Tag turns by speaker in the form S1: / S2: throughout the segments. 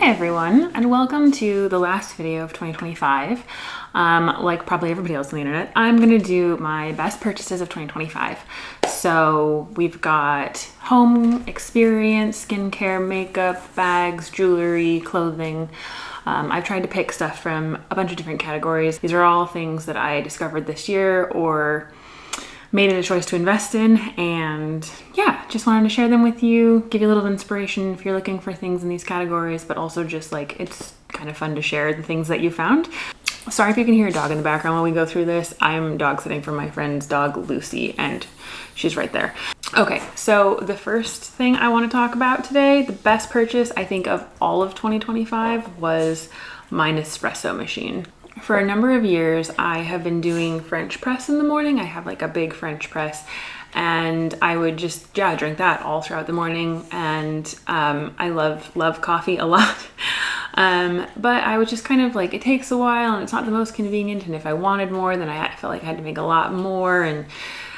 S1: Hi everyone, and welcome to the last video of 2025. Like probably everybody else on the internet, I'm gonna do my best purchases of 2025. So we've got home, experience, skincare, makeup, bags, jewelry, clothing. I've tried to pick stuff from a bunch of different categories. These are all things that I discovered this year or made it a choice to invest in, and yeah, just wanted to share them with you, give you a little inspiration if you're looking for things in these categories, but also just like it's kind of fun to share the things that you found. Sorry if you can hear a dog in the background while we go through this. I'm dog sitting for my friend's dog Lucy, and she's right there. Okay, so the first thing I want to talk about today, the best purchase I think of all of 2025 was my Nespresso machine. For a number of years, I have been doing French press in the morning. I have like a big French press, and I would just, drink that all throughout the morning. And I love coffee a lot. But I was just kind of like, it takes a while and it's not the most convenient. And if I wanted more, then I felt like I had to make a lot more. And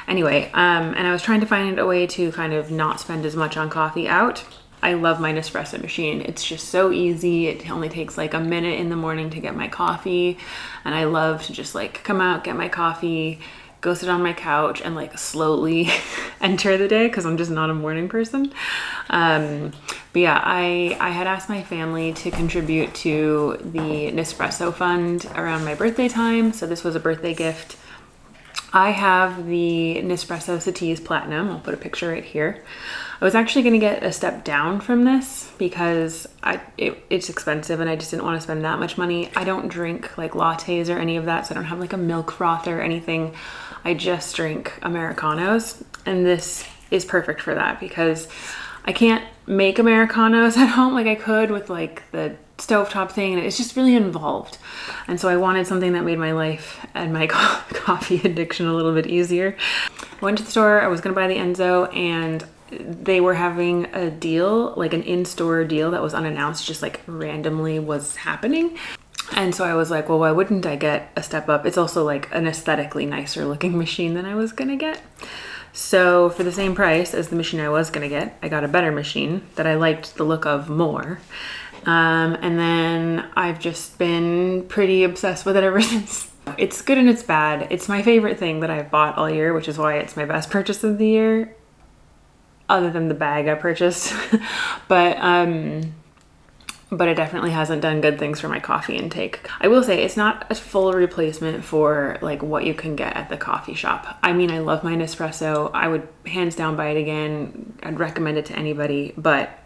S1: anyway, and I was trying to find a way to kind of not spend as much on coffee out. I love my Nespresso machine. It's just so easy. It only takes like a minute in the morning to get my coffee. And I love to just like come out, get my coffee, go sit on my couch and like slowly enter the day because I'm just not a morning person. But yeah, I had asked my family to contribute to the Nespresso fund around my birthday time. So this was a birthday gift. I have the Nespresso CitiZ Platinum. I'll put a picture right here. I was actually going to get a step down from this because it's expensive and I just didn't want to spend that much money. I don't drink like lattes or any of that, so I don't have like a milk froth or anything. I just drink Americanos, and this is perfect for that because I can't make Americanos at home like I could with like the stovetop thing, and it's just really involved. And so I wanted something that made my life and my coffee addiction a little bit easier. I went to the store, I was gonna buy the Enzo, and they were having a deal, like an in-store deal that was unannounced, just like randomly was happening. And so I was like, well, why wouldn't I get a step up? It's also like an aesthetically nicer looking machine than I was gonna get. So for the same price as the machine I was gonna get, I got a better machine that I liked the look of more. And then I've just been pretty obsessed with it ever since. It's good and it's bad. It's my favorite thing that I've bought all year, which is why it's my best purchase of the year, other than the bag I purchased. But it definitely hasn't done good things for my coffee intake. I will say it's not a full replacement for like what you can get at the coffee shop. I mean, I love my Nespresso. I would hands down buy it again. I'd recommend it to anybody, but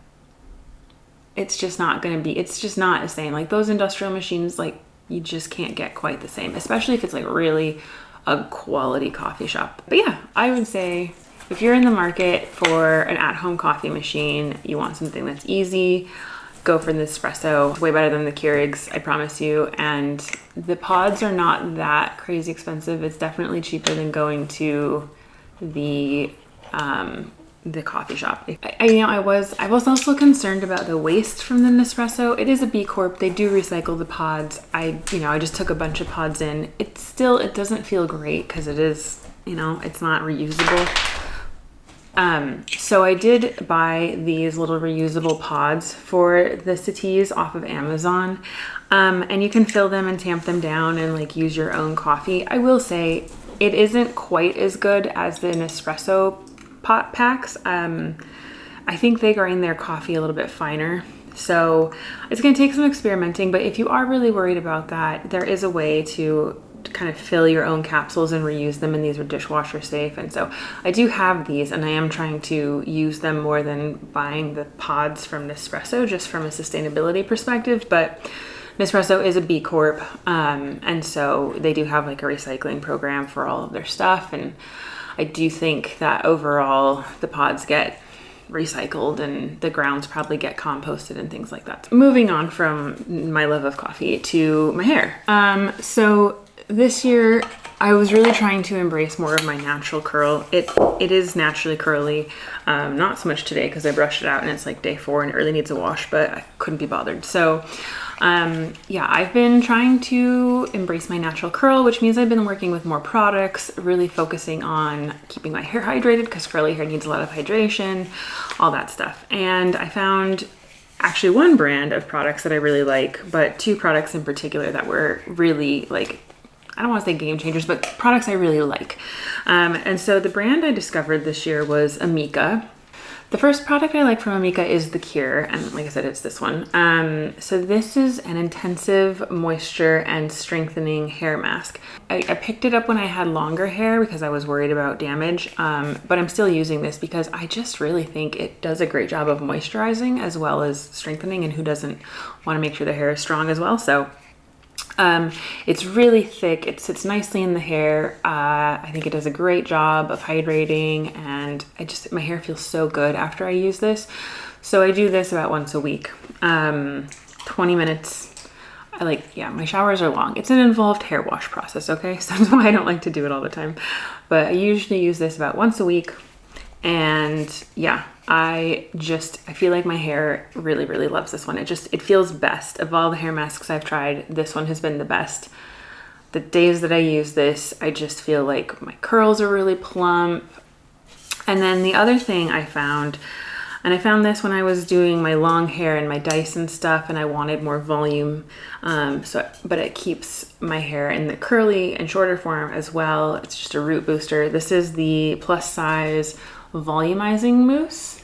S1: it's just not the same. Like those industrial machines, like you just can't get quite the same, especially if it's like really a quality coffee shop. But yeah, I would say if you're in the market for an at-home coffee machine, you want something that's easy, go for the Nespresso. It's way better than the Keurigs, I promise you. And the pods are not that crazy expensive. It's definitely cheaper than going to the coffee shop. I was also concerned about the waste from the Nespresso. It is a B Corp. They do recycle the pods. I just took a bunch of pods in. It doesn't feel great because it is, it's not reusable. So I did buy these little reusable pods for the CitiZ off of Amazon. And you can fill them and tamp them down and like use your own coffee. I will say it isn't quite as good as the Nespresso pot packs. I think they grind their coffee a little bit finer. So it's going to take some experimenting, but if you are really worried about that, there is a way to kind of fill your own capsules and reuse them, and these are dishwasher safe. And so I do have these, and I am trying to use them more than buying the pods from Nespresso, just from a sustainability perspective. But Nespresso is a B Corp, and so they do have like a recycling program for all of their stuff, and I do think that overall the pods get recycled and the grounds probably get composted and things like that. Moving on from my love of coffee to my hair. So this year I was really trying to embrace more of my natural curl. It is naturally curly, not so much today because I brushed it out and it's like day 4 and it really needs a wash, but I couldn't be bothered. So yeah, I've been trying to embrace my natural curl, which means I've been working with more products, really focusing on keeping my hair hydrated because curly hair needs a lot of hydration, all that stuff. And I found actually one brand of products that I really like, but two products in particular that were really like, I don't want to say game changers, but products I really like. And so the brand I discovered this year was Amika. The first product I like from Amika is the Cure, and like I said, it's this one. So this is an intensive moisture and strengthening hair mask. I picked it up when I had longer hair because I was worried about damage, but I'm still using this because I just really think it does a great job of moisturizing as well as strengthening, and who doesn't want to make sure their hair is strong as well. So it's really thick. It sits nicely in the hair. I think it does a great job of hydrating, and my hair feels so good after I use this. So I do this about once a week, 20 minutes. My showers are long. It's an involved hair wash process, okay? So that's why I don't like to do it all the time. But I usually use this about once a week. And yeah, I feel like my hair really, really loves this one. It feels best. Of all the hair masks I've tried, this one has been the best. The days that I use this, I just feel like my curls are really plump. And then the other thing I found, and I found this when I was doing my long hair and my Dyson stuff, and I wanted more volume, but it keeps my hair in the curly and shorter form as well. It's just a root booster. This is the plus size volumizing mousse,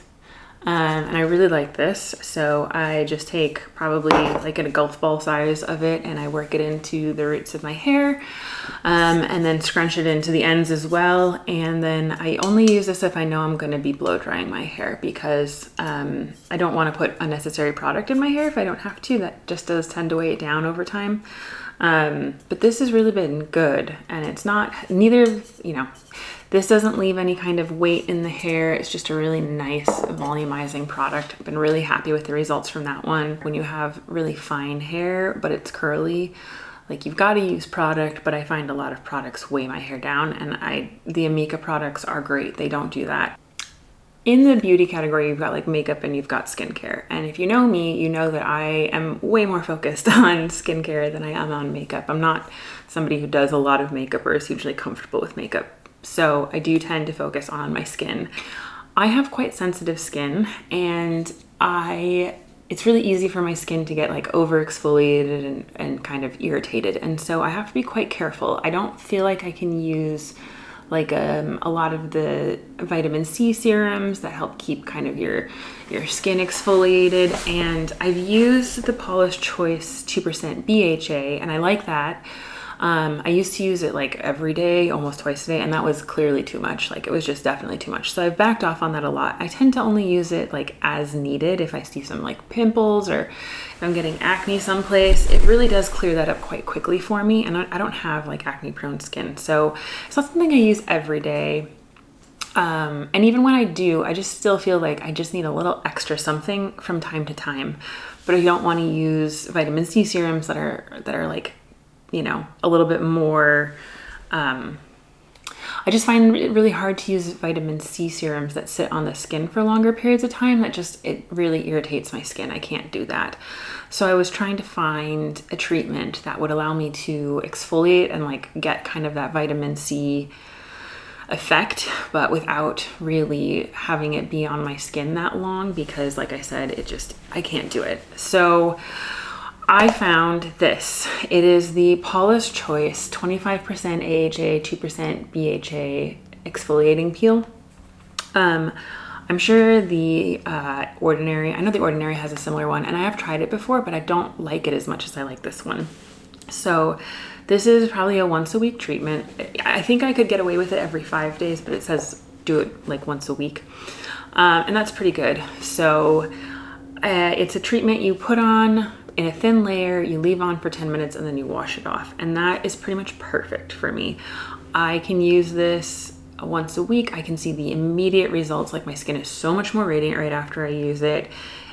S1: and I really like this. So I just take probably like a golf ball size of it, and I work it into the roots of my hair, and then scrunch it into the ends as well. And then I only use this if I know I'm going to be blow drying my hair, because I don't want to put unnecessary product in my hair if I don't have to. That just does tend to weigh it down over time. But this has really been good, and it's not, this doesn't leave any kind of weight in the hair. It's just a really nice volumizing product. I've been really happy with the results from that one. When you have really fine hair, but it's curly, like, you've got to use product, but I find a lot of products weigh my hair down, and the Amika products are great. They don't do that. In the beauty category, you've got like makeup and you've got skincare. And if you know me, you know that I am way more focused on skincare than I am on makeup. I'm not somebody who does a lot of makeup or is hugely comfortable with makeup. So I do tend to focus on my skin. I have quite sensitive skin, and it's really easy for my skin to get like over exfoliated and kind of irritated. And so I have to be quite careful. I don't feel like I can use like a lot of the vitamin C serums that help keep kind of your skin exfoliated. And I've used the Paula's Choice 2% BHA, and I like that. I used to use it like every day, almost twice a day, and that was clearly too much. Like, it was just definitely too much. So I've backed off on that a lot. I tend to only use it like as needed. If I see some like pimples, or if I'm getting acne someplace, it really does clear that up quite quickly for me. And I don't have like acne prone skin, so it's not something I use every day. And even when I do, I just still feel like I just need a little extra something from time to time. But I don't want to use vitamin C serums that are like, a little bit more, I just find it really hard to use vitamin C serums that sit on the skin for longer periods of time. It really irritates my skin. I can't do that. So I was trying to find a treatment that would allow me to exfoliate and like get kind of that vitamin C effect, but without really having it be on my skin that long, because like I said, I can't do it. So I found this. It is the Paula's Choice 25% AHA, 2% BHA exfoliating peel. I'm sure the Ordinary, I know the Ordinary has a similar one, and I have tried it before, but I don't like it as much as I like this one. So this is probably a once a week treatment. I think I could get away with it every 5 days, but it says do it like once a week. And that's pretty good. So it's a treatment you put on in a thin layer, you leave on for 10 minutes, and then you wash it off. And that is pretty much perfect for me. I can use this once a week. I can see the immediate results. Like, my skin is so much more radiant right after I use it.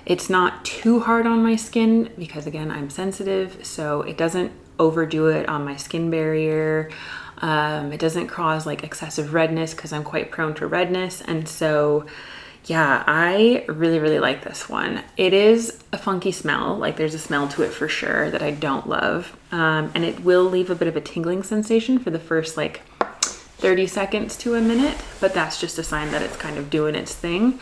S1: It's not too hard on my skin because, again, I'm sensitive, so it doesn't overdo it on my skin barrier. It doesn't cause like excessive redness because I'm quite prone to redness. And so yeah, I really, really like this one. It is a funky smell. Like, there's a smell to it for sure that I don't love. And it will leave a bit of a tingling sensation for the first like 30 seconds to a minute, but that's just a sign that it's kind of doing its thing.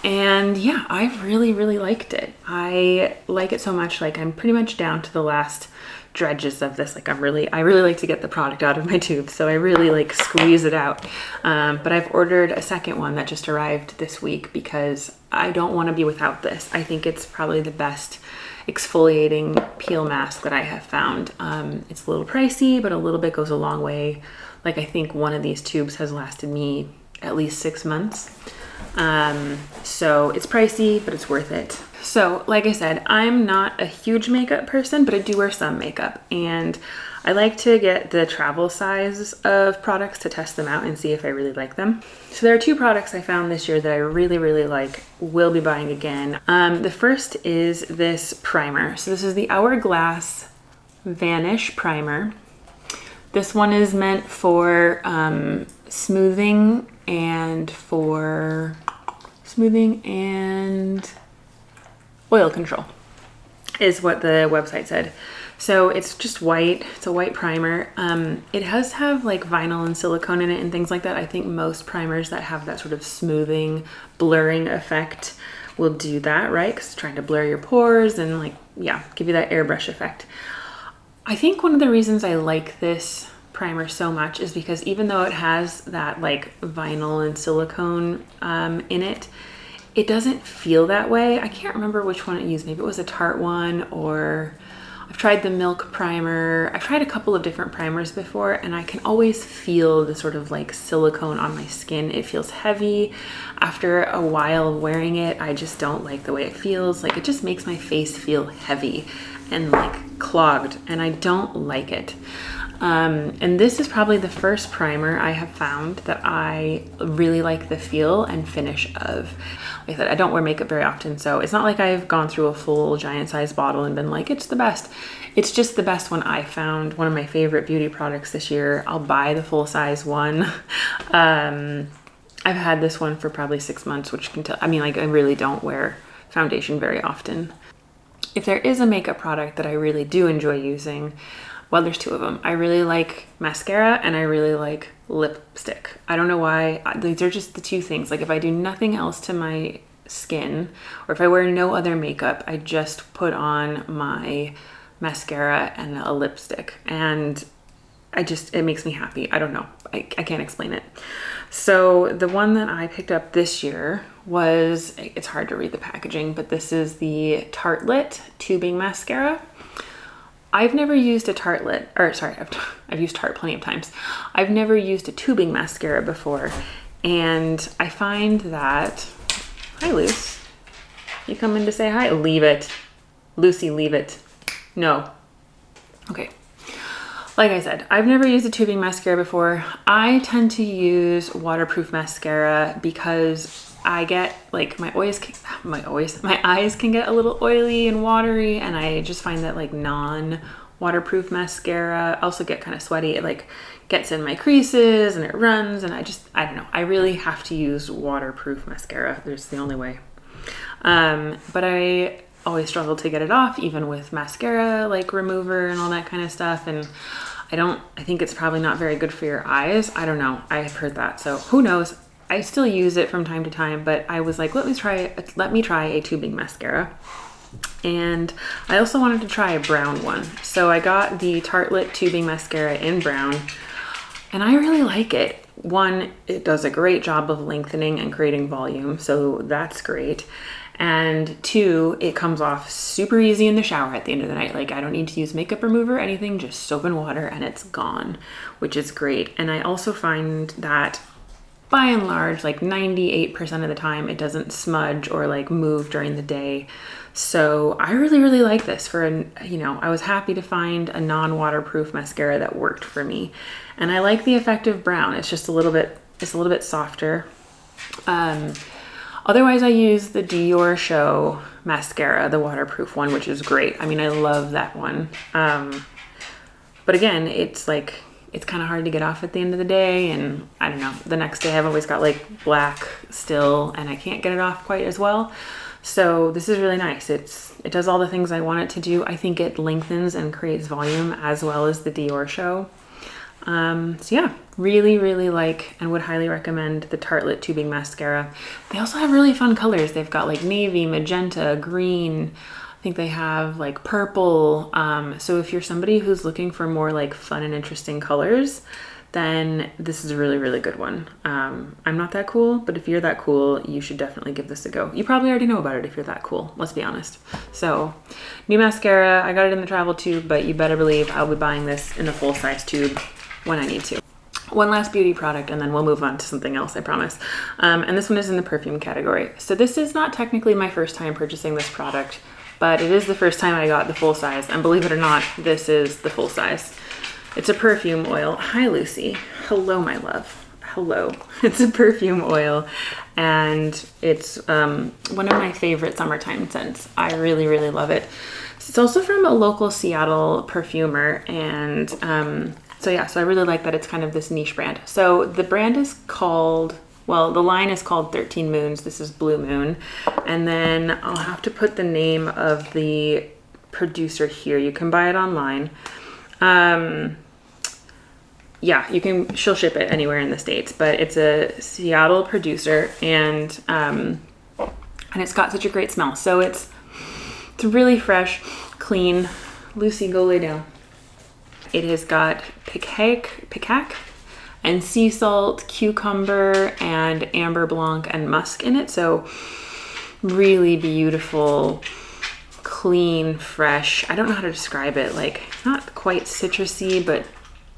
S1: And yeah, I've really liked it. I like it so much, like I'm pretty much down to the last dredges of this. Like I really like to get the product out of my tube, so I really like squeeze it out. But I've ordered a second one that just arrived this week because I don't want to be without this. I think it's probably the best exfoliating peel mask that I have found. It's a little pricey, but a little bit goes a long way. Like I think one of these tubes has lasted me at least 6 months. So it's pricey, but it's worth it. So like I said, I'm not a huge makeup person, but I do wear some makeup, and I like to get the travel size of products to test them out and see if I really like them. So there are 2 products I found this year that I really like, will be buying again. The first is this primer. So this is the Hourglass Vanish Primer. This one is meant for smoothing and oil control is what the website said. So it's just white. It's a white primer. It does have like vinyl and silicone in it and things like that. I think most primers that have that sort of smoothing, blurring effect will do that, right? Because it's trying to blur your pores and like, yeah, give you that airbrush effect. I think one of the reasons I like this primer so much is because even though it has that like vinyl and silicone in it, it doesn't feel that way. I can't remember which one it used. Maybe it was a Tarte one, or I've tried the Milk primer. I've tried a couple of different primers before, and I can always feel the sort of like silicone on my skin. It feels heavy. After a while of wearing it, I just don't like the way it feels. Like it just makes my face feel heavy and like clogged, and I don't like it. And this is probably the first primer I have found that I really like the feel and finish of. Like I said, I don't wear makeup very often, so it's not like I've gone through a full giant size bottle and been like, it's the best. It's just the best one I found. One of my favorite beauty products this year. I'll buy the full size one. I've had this one for probably 6 months, which can tell, I mean, like I really don't wear foundation very often. If there is a makeup product that I really do enjoy using, well, there's 2 of them. I really like mascara and I really like lipstick. I don't know why. These are just the 2 things. Like if I do nothing else to my skin, or if I wear no other makeup, I just put on my mascara and a lipstick, and it makes me happy. I don't know. I can't explain it. So the one that I picked up this year was, it's hard to read the packaging, but this is the Tarte Tubing Mascara. I've never used a Tarte, I've used Tarte plenty of times. I've never used a tubing mascara before, and I find that, hi Luce, you come in to say hi? Leave it. Lucy, leave it. No. Okay. Like I said, I've never used a tubing mascara before. I tend to use waterproof mascara because I get like my eyes can get a little oily and watery, and I just find that like non-waterproof mascara also get kind of sweaty. It like gets in my creases and it runs, and I don't know. I really have to use waterproof mascara. There's the only way. But I always struggle to get it off, even with mascara like remover and all that kind of stuff. And I think it's probably not very good for your eyes. I don't know. I've heard that. So who knows? I still use it from time to time, but I was like, let me try a tubing mascara. And I also wanted to try a brown one. So I got the Tarte tubing mascara in brown, and I really like it. One, it does a great job of lengthening and creating volume, so that's great. And 2, it comes off super easy in the shower at the end of the night. Like I don't need to use makeup remover or anything, just soap and water and it's gone, which is great. And I also find that by and large, like 98% of the time, it doesn't smudge or like move during the day. So I really like this for I was happy to find a non-waterproof mascara that worked for me. And I like the effect of brown. It's just a little bit softer. Otherwise I use the Dior Show mascara, the waterproof one, which is great. I mean, I love that one. But again, it's kind of hard to get off at the end of the day, and I don't know, the next day I've always got like black still and I can't get it off quite as well. So this is really nice. It does all the things I want it to do. I think it lengthens and creates volume as well as the Dior Show. So yeah, really like and would highly recommend the Tartelette Tubing Mascara. They also have really fun colors. They've got like navy, magenta, green. I think they have like purple. So if you're somebody who's looking for more like fun and interesting colors, then this is a really good one. I'm not that cool, but if you're that cool, you should definitely give this a go. You probably already know about it if you're that cool, let's be honest. So, new mascara, I got it in the travel tube, but you better believe I'll be buying this in the full size tube when I need to. One last beauty product and then we'll move on to something else, I promise. And this one is in the perfume category. So this is not technically my first time purchasing this product, but it is the first time I got the full size, and believe it or not, this is the full size. It's a perfume oil. Hi, Lucy. Hello, my love. Hello. It's a perfume oil, and it's one of my favorite summertime scents. I really love it. It's also from a local Seattle perfumer, and so yeah, so I really like that it's kind of this niche brand. So the brand is called, well, the line is called 13 Moons. This is Blue Moon. And then I'll have to put the name of the producer here. You can buy it online. Yeah, she'll ship it anywhere in the States, but it's a Seattle producer, and it's got such a great smell. So it's really fresh, clean. Lucy, go lay down. It has got picac and sea salt, cucumber, and amber blanc and musk in it. So really beautiful, clean, fresh. I don't know how to describe it. Like, not quite citrusy, but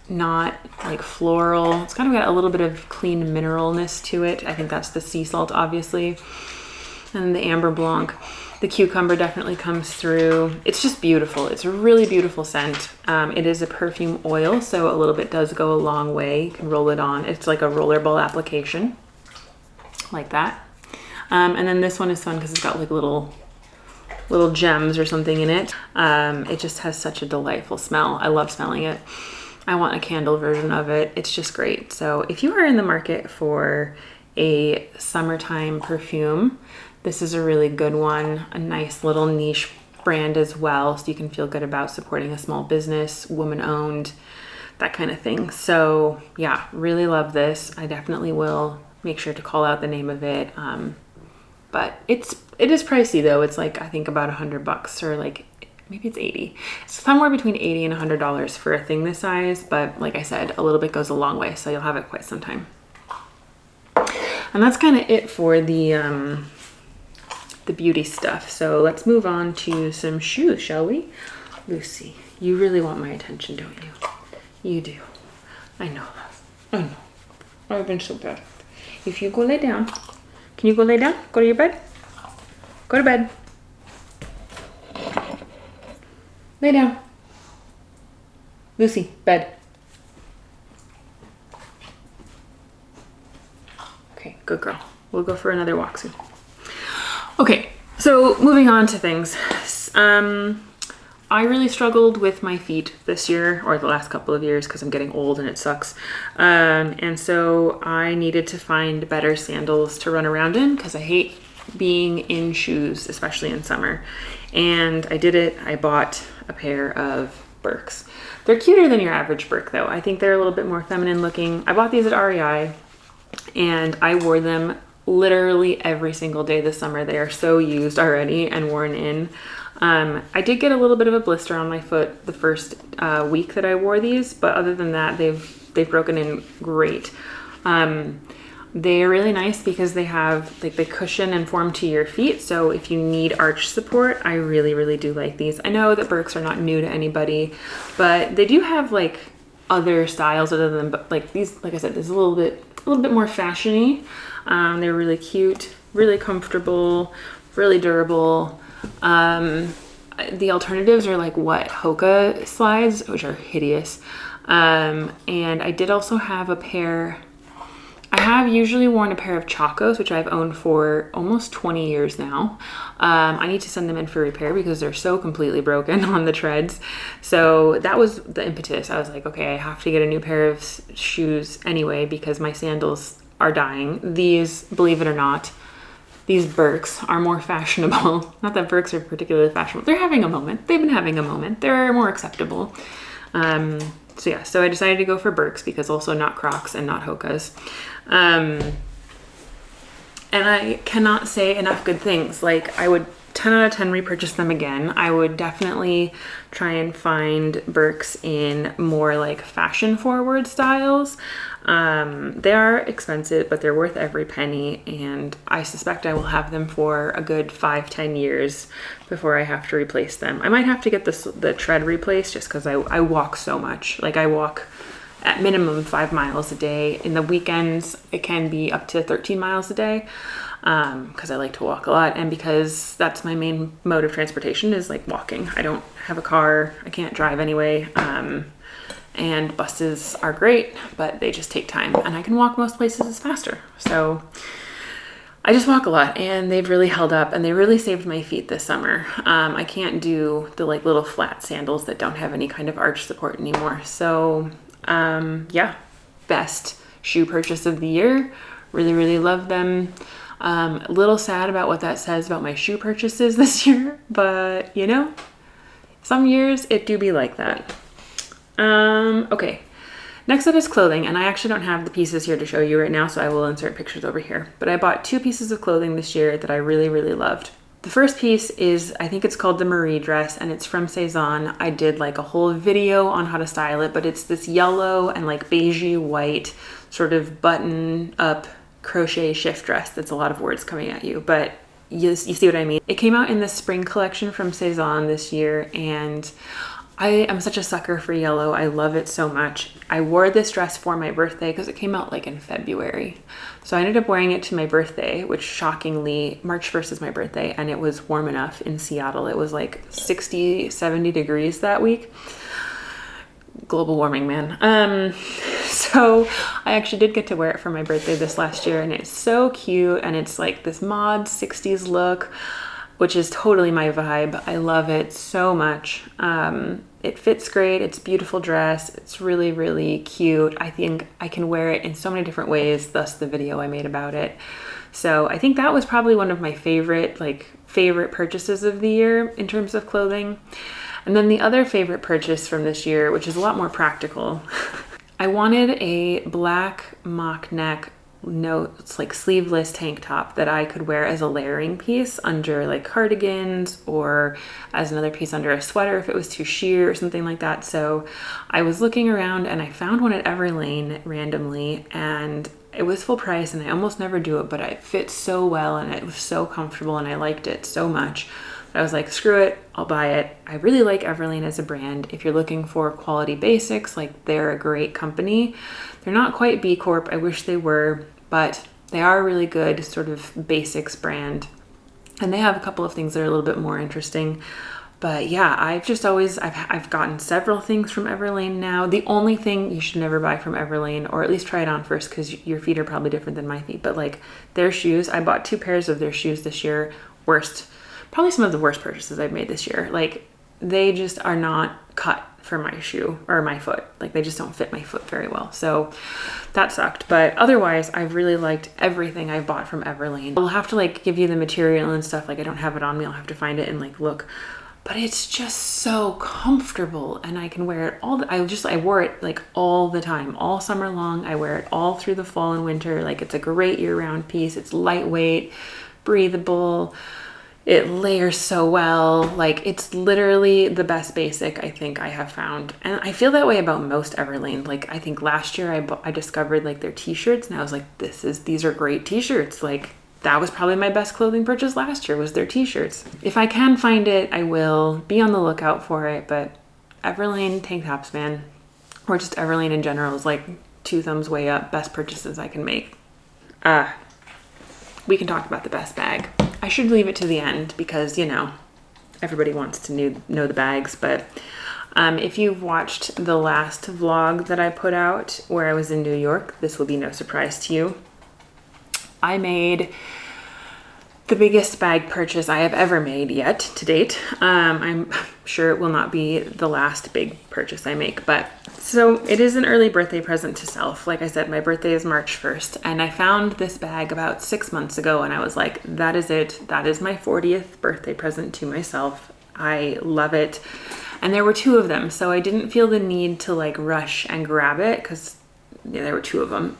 S1: not like floral. It's kind of got a little bit of clean mineralness to it. I think that's the sea salt, obviously. And the amber blanc. The cucumber definitely comes through. It's just beautiful. It's a really beautiful scent. It is a perfume oil, so a little bit does go a long way. You can roll it on. It's like a rollerball application, like that. And then this one is fun because it's got like little gems or something in it. It just has such a delightful smell. I love smelling it. I want a candle version of it. It's just great. So if you are in the market for a summertime perfume, this is a really good one. A nice little niche brand as well, so you can feel good about supporting a small business, woman-owned, that kind of thing. So yeah, really love this. I definitely will make sure to call out the name of it. But it is pricey though. It's like, I think about $100, or like maybe it's 80. It's somewhere between 80 and $100 for a thing this size, but like I said, a little bit goes a long way, so you'll have it quite some time. And that's kind of it for the beauty stuff. So let's move on to some shoes, shall we? Lucy, you really want my attention, don't you? You do. I know. I know. I've been so bad. If you go lay down, can you go lay down? Go to your bed? Go to bed. Lay down. Lucy, bed. Okay, good girl. We'll go for another walk soon. Okay, so moving on to things. I really struggled with my feet this year, or the last couple of years, because I'm getting old and it sucks. And so I needed to find better sandals to run around in, because I hate being in shoes, especially in summer. And I did it. I bought a pair of Birks. They're cuter than your average Birk though. I think they're a little bit more feminine looking. I bought these at REI and I wore them literally every single day this summer. They are so used already and worn in. I did get a little bit of a blister on my foot the first week that I wore these, but other than that, they've broken in great. They're really nice because they have like the cushion and form to your feet. So if you need arch support, I really do like these. I know that Birks are not new to anybody, but they do have like other styles other than, but like these, like I said, this is a little bit more fashiony. They're really cute, really comfortable, really durable. The alternatives are like what, Hoka slides, which are hideous. And I did also have a pair. I have usually worn a pair of Chacos, which I've owned for almost 20 years now. I need to send them in for repair because they're so completely broken on the treads. So that was the impetus. I was like, okay, I have to get a new pair of shoes anyway because my sandals are dying. These, believe it or not, these Birks are more fashionable. Not that Birks are particularly fashionable. They're having a moment. They've been having a moment. They're more acceptable. So yeah, so I decided to go for Birks because also not Crocs and not Hoka's. And I cannot say enough good things. Like, I would 10 out of 10 repurchase them again. I would definitely try and find Birks in more like fashion forward styles. They are expensive, but they're worth every penny, and I suspect I will have them for a good 5-10 years before I have to replace them. I might have to get the tread replaced just because I walk so much. Like, I walk at minimum 5 miles a day. In the weekends, it can be up to 13 miles a day because I like to walk a lot, and because that's my main mode of transportation is like walking. I don't have a car. I can't drive anyway. And buses are great, but they just take time, and I can walk most places faster. So I just walk a lot, and they've really held up, and they really saved my feet this summer. I can't do the like little flat sandals that don't have any kind of arch support anymore. So yeah, best shoe purchase of the year. Really, really love them. A little sad about what that says about my shoe purchases this year, but you know, some years it do be like that. Okay, next up is clothing, and I actually don't have the pieces here to show you right now, so I will insert pictures over here. But I bought 2 pieces of clothing this year that I really, really loved. The first piece is, I think it's called the Marie dress, and it's from Sézane. I did like a whole video on how to style it, but it's this yellow and like beigey white sort of button up crochet shift dress. That's a lot of words coming at you, but you see what I mean. It came out in the spring collection from Sézane this year, and I am such a sucker for yellow. I love it so much. I wore this dress for my birthday because it came out like in February. So I ended up wearing it to my birthday, which shockingly, March 1st is my birthday, and it was warm enough in Seattle. It was like 60, 70 degrees that week. Global warming, man. So I actually did get to wear it for my birthday this last year, and it's so cute, and it's like this mod 60s look, which is totally my vibe. I love it so much. It fits great. It's a beautiful dress. It's really, really cute. I think I can wear it in so many different ways, thus the video I made about it. So I think that was probably one of my favorite purchases of the year in terms of clothing. And then the other favorite purchase from this year, which is a lot more practical, I wanted a black mock neck, it's like sleeveless tank top that I could wear as a layering piece under like cardigans, or as another piece under a sweater if it was too sheer or something like that. So I was looking around and I found one at Everlane randomly, and it was full price, and I almost never do it, but it fit so well and it was so comfortable and I liked it so much. I was like, screw it, I'll buy it. I really like Everlane as a brand. If you're looking for quality basics, like, they're a great company. They're not quite B Corp. I wish they were, but they are a really good sort of basics brand. And they have a couple of things that are a little bit more interesting. But yeah, I've gotten several things from Everlane now. The only thing you should never buy from Everlane, or at least try it on first, because your feet are probably different than my feet, but like their shoes, I bought 2 pairs of their shoes this year. Probably some of the worst purchases I've made this year. Like, they just are not cut for my shoe or my foot. Like, they just don't fit my foot very well. So that sucked. But otherwise, I've really liked everything I've bought from Everlane. I'll have to like give you the material and stuff. Like, I don't have it on me. I'll have to find it and like look. But it's just so comfortable, and I can wear it I wore it like all the time, all summer long. I wear it all through the fall and winter. Like, it's a great year-round piece. It's lightweight, breathable. It layers so well. Like, it's literally the best basic I think I have found. And I feel that way about most Everlane. Like, I think last year I discovered like their t-shirts, and I was like, these are great t-shirts. Like, that was probably my best clothing purchase last year, was their t-shirts. If I can find it, I will be on the lookout for it. But Everlane tank tops, man, or just Everlane in general, is like 2 thumbs way up. Best purchases I can make. We can talk about the best bag. I should leave it to the end because, you know, everybody wants to know the bags. But if you've watched the last vlog that I put out where I was in New York, this will be no surprise to you. I made the biggest bag purchase I have ever made yet to date. I'm sure it will not be the last big purchase I make, but so it is an early birthday present to self. Like I said, my birthday is March 1st, and I found this bag about 6 months ago, and I was like, that is it. That is my 40th birthday present to myself. I love it. and there were two of them. So I didn't feel the need to like rush and grab it because there were two of them.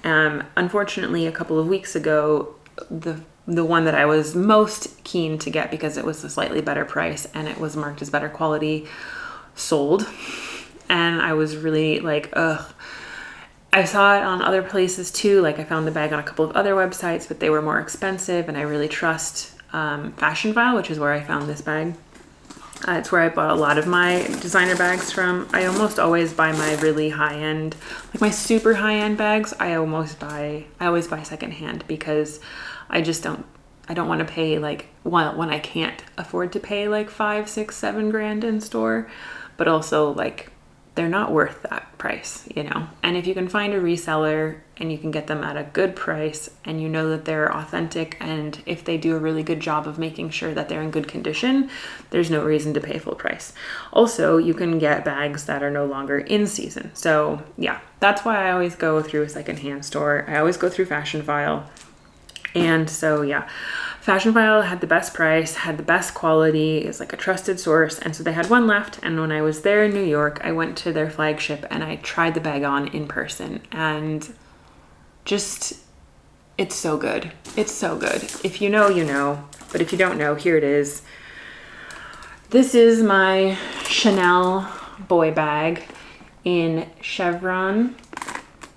S1: Unfortunately, a couple of weeks ago, the one that I was most keen to get because it was a slightly better price and it was marked as better quality sold. And I was really like, ugh. I saw it on other places too. Like I found the bag on a couple of other websites, but they were more expensive, and I really trust Fashion File, which is where I found this bag. It's where I bought a lot of my designer bags from. I almost always buy my really high-end, like my super high-end bags, I always buy secondhand because I don't want to pay like, when I can't afford to pay like 5, 6, 7 grand in store, but also like they're not worth that price, you know? And if you can find a reseller and you can get them at a good price and you know that they're authentic, and if they do a really good job of making sure that they're in good condition, there's no reason to pay full price. Also, you can get bags that are no longer in season. So yeah, that's why I always go through a secondhand store. I always go through Fashion File. And so yeah, Fashion File had the best price, had the best quality, is like a trusted source. And so they had one left. And when I was there in New York, I went to their flagship and I tried the bag on in person, and just, it's so good. It's so good. If you know, you know, but if you don't know, here it is. This is my Chanel boy bag in chevron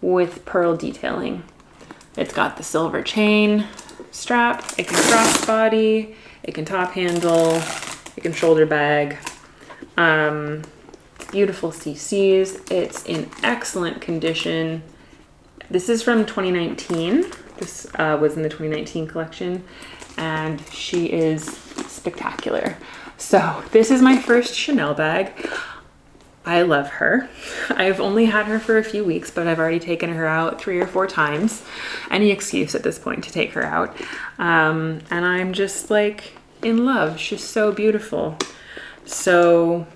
S1: with pearl detailing. It's got the silver chain strap, it can crossbody, it can top handle, it can shoulder bag. Beautiful CCs. It's in excellent condition. This is from 2019. This was in the 2019 collection, and she is spectacular. So this is my first Chanel bag. I love her. I've only had her for a few weeks, but I've already taken her out 3 or 4 times. Any excuse at this point to take her out. And I'm just like in love. She's so beautiful. So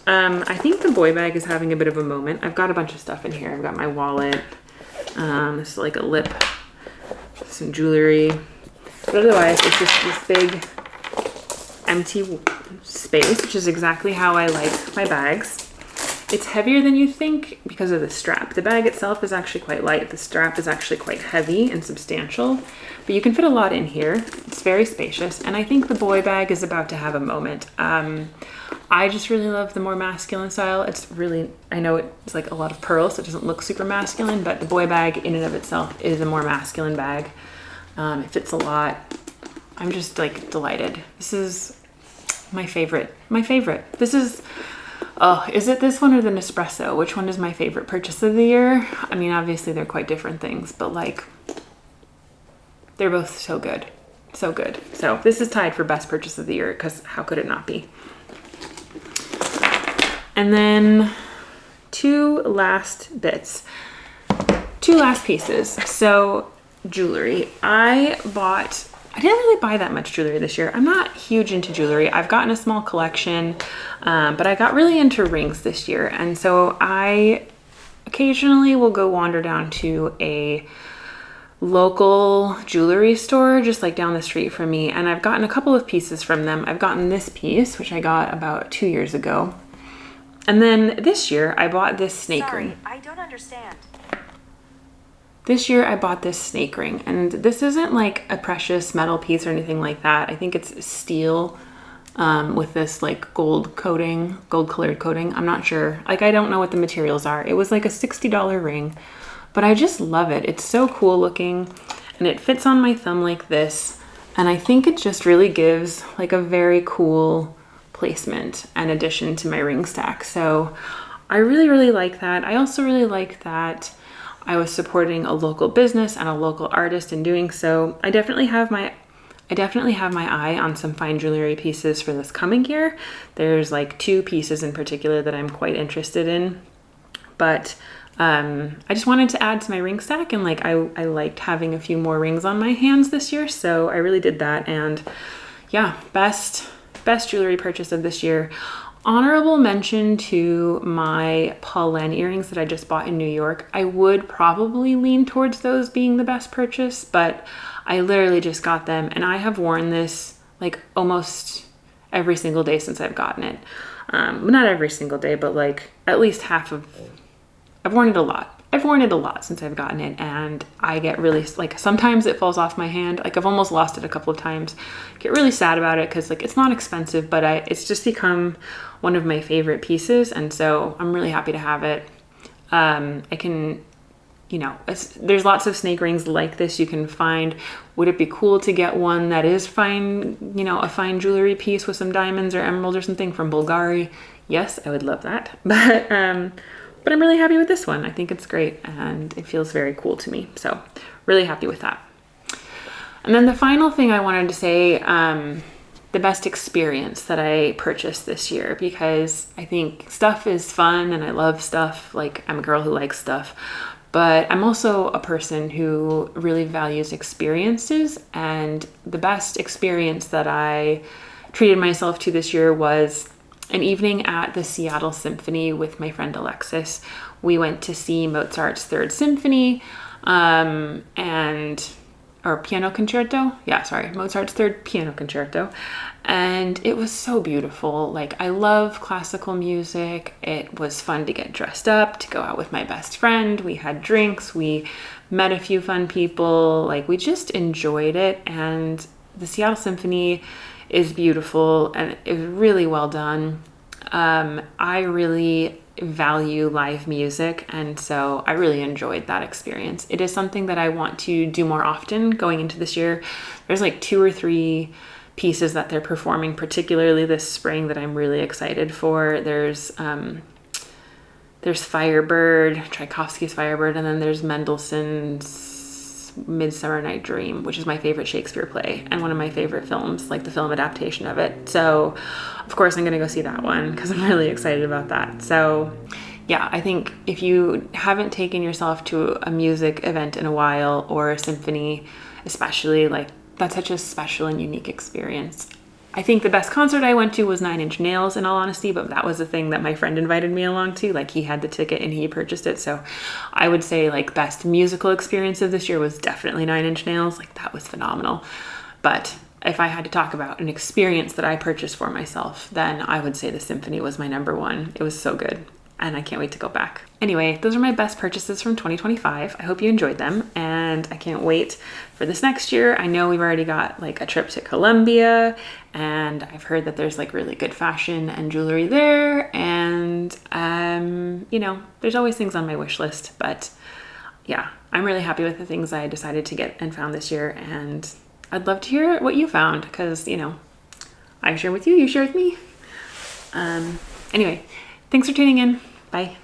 S1: I think the boy bag is having a bit of a moment. I've got a bunch of stuff in here. I've got my wallet. This is like a lip, some jewelry. But otherwise, it's just this big empty space, which is exactly how I like my bags. It's heavier than you think because of the strap. The bag itself is actually quite light. The strap is actually quite heavy and substantial, but you can fit a lot in here. It's very spacious, and I think the boy bag is about to have a moment. I just really love the more masculine style. It's really, I know it's like a lot of pearls, so it doesn't look super masculine, but the boy bag in and of itself is a more masculine bag. It fits a lot. I'm just like delighted. This is my favorite. This is, oh, is it this one or the Nespresso? Which one is my favorite purchase of the year? I mean, obviously they're quite different things, but like, they're both so good. So good. So this is tied for best purchase of the year, because how could it not be? And then two last pieces. So jewelry. I didn't really buy that much jewelry this year. I'm not huge into jewelry. I've gotten a small collection, but I got really into rings this year. And so I occasionally will go wander down to a local jewelry store just like down the street from me. And I've gotten a couple of pieces from them. I've gotten this piece, which I got about 2 years ago. And then this year I bought this snake ring.
S2: I don't understand.
S1: This year I bought this snake ring, and this isn't like a precious metal piece or anything like that. I think it's steel with this like gold colored coating. I'm not sure. Like, I don't know what the materials are. It was like a $60 ring, but I just love it. It's so cool looking, and it fits on my thumb like this. And I think it just really gives like a very cool placement and addition to my ring stack. So I really, really like that. I also really like that I was supporting a local business and a local artist in doing so. I definitely have my eye on some fine jewelry pieces for this coming year. There's like 2 pieces in particular that I'm quite interested in, but I just wanted to add to my ring stack, and like I liked having a few more rings on my hands this year, so I really did that. And yeah, best jewelry purchase of this year. Honorable mention to my Paula earrings that I just bought in New York. I would probably lean towards those being the best purchase, but I literally just got them, and I have worn this like almost every single day since I've gotten it. Not every single day, but like at least half of, I've worn it a lot. I've worn it a lot since I've gotten it, and I get really, like, sometimes it falls off my hand. Like, I've almost lost it a couple of times. Get really sad about it because, like, it's not expensive, but it's just become one of my favorite pieces, and so I'm really happy to have it. I can, you know, there's lots of snake rings like this you can find. Would it be cool to get one that is fine, you know, a fine jewelry piece with some diamonds or emeralds or something from Bulgari? Yes, I would love that. But I'm really happy with this one. I think it's great and it feels very cool to me. So really happy with that. And then the final thing I wanted to say, the best experience that I purchased this year, because I think stuff is fun and I love stuff. Like, I'm a girl who likes stuff, but I'm also a person who really values experiences. And the best experience that I treated myself to this year was an evening at the Seattle Symphony with my friend Alexis. We went to see Mozart's Third Symphony, or piano concerto. Yeah, sorry, Mozart's Third Piano Concerto. And it was so beautiful. Like, I love classical music. It was fun to get dressed up, to go out with my best friend. We had drinks, we met a few fun people. Like, we just enjoyed it. And the Seattle Symphony is beautiful and it was really well done. I really value live music, and so I really enjoyed that experience. It is something that I want to do more often going into this year. There's like 2 or 3 pieces that they're performing, particularly this spring, that I'm really excited for. There's Firebird, Tchaikovsky's Firebird, and then there's Mendelssohn's Midsummer Night Dream, which is my favorite Shakespeare play and one of my favorite films, like the film adaptation of it. So of course I'm gonna go see that one because I'm really excited about that. So yeah, I think if you haven't taken yourself to a music event in a while, or a symphony especially, like, that's such a special and unique experience. I think the best concert I went to was 9 Inch Nails, in all honesty, but that was the thing that my friend invited me along to. Like, he had the ticket and he purchased it. So I would say, like, best musical experience of this year was definitely 9 Inch Nails. Like, that was phenomenal. But if I had to talk about an experience that I purchased for myself, then I would say the symphony was my number one. It was so good, and I can't wait to go back. Anyway, those are my best purchases from 2025. I hope you enjoyed them, and I can't wait for this next year. I know we've already got like a trip to Colombia, and I've heard that there's like really good fashion and jewelry there, and you know, there's always things on my wish list, but yeah, I'm really happy with the things I decided to get and found this year, and I'd love to hear what you found, because, you know, I share with you, you share with me. Anyway, thanks for tuning in. Bye.